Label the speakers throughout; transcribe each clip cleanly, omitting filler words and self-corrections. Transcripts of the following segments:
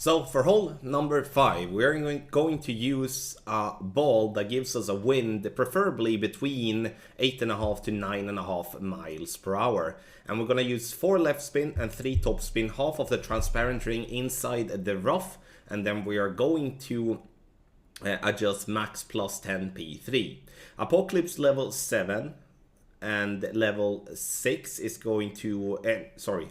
Speaker 1: So for hole number 5, we're going to use a ball that gives us a wind preferably between 8.5 to 9.5 miles per hour. And we're going to use 4 left spin and 3 top spin, half of the transparent ring inside the rough. And then we are going to adjust max plus 10 P3. Apocalypse level 7 and level 6 is going to,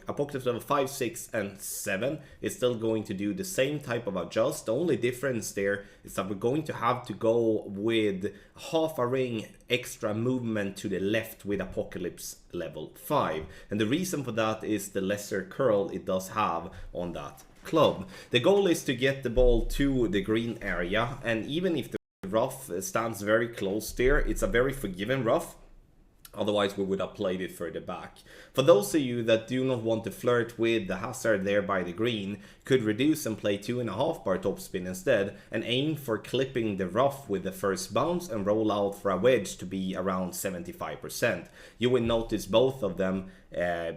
Speaker 1: Apocalypse level 5, 6 and 7 is still going to do the same type of adjust. The only difference there is that we're going to have to go with half a ring extra movement to the left with Apocalypse level 5. And the reason for that is the lesser curl it does have on that club. The goal is to get the ball to the green area, and even if the rough stands very close there, it's a very forgiving rough. Otherwise we would have played it further back. For those of you that do not want to flirt with the hazard there by the green, could reduce and play 2.5 bar topspin instead, and aim for clipping the rough with the first bounce and roll out for a wedge to be around 75%. You will notice both of them,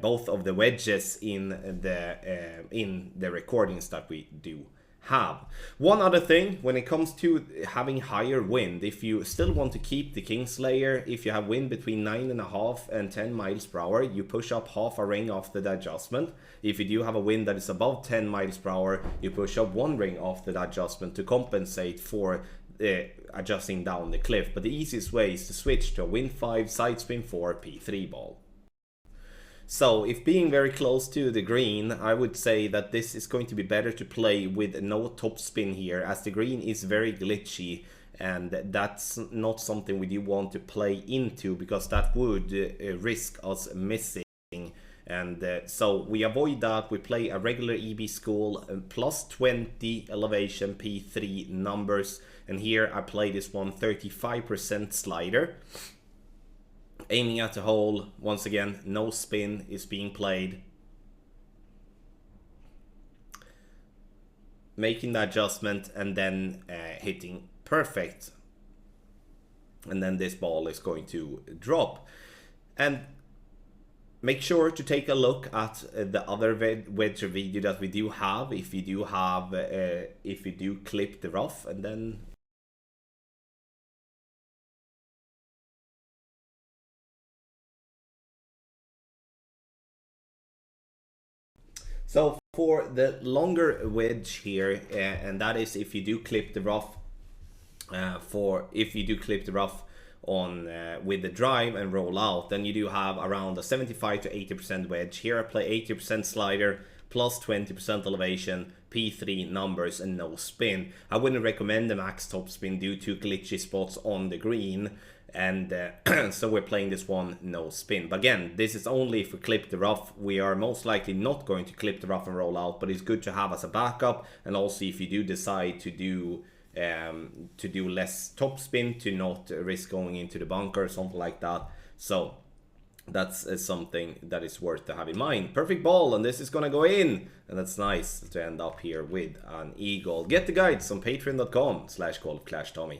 Speaker 1: both of the wedges in the recordings that we do have. One other thing, when it comes to having higher wind, if you still want to keep the Kingslayer, if you have wind between 9.5 and 10 miles per hour, you push up half a ring after the adjustment. If you do have a wind that is above 10 miles per hour, you push up 1 ring after the adjustment to compensate for adjusting down the cliff. But the easiest way is to switch to a wind 5, side spin 4, P3 ball. So if being very close to the green, I would say that this is going to be better to play with no top spin here, as the green is very glitchy, and that's not something we do want to play into, because that would risk us missing. And so we avoid that. We play a regular EB school plus 20 elevation P3 numbers, and here I play this one 35% slider. Aiming at the hole, once again, no spin is being played. Making the adjustment and then hitting perfect. And then this ball is going to drop. And make sure to take a look at the other wedge video that we do have. If you do clip the rough, and then so for the longer wedge here, and that is if you do clip the rough, on with the drive and roll out, then you do have around a 75 to 80% wedge. Here I play 80% slider plus 20% elevation, P3 numbers and no spin. I wouldn't recommend the max top spin due to glitchy spots on the green, and so we're playing this one no spin. But again, this is only if we clip the rough. We are most likely not going to clip the rough and roll out, but it's good to have as a backup. And also if you do decide to do less top spin, to not risk going into the bunker or something like that. So that's something that is worth to have in mind. Perfect ball, and this is gonna go in, and that's nice to end up here with an eagle. Get the guides on patreon.com/golfclashtommy.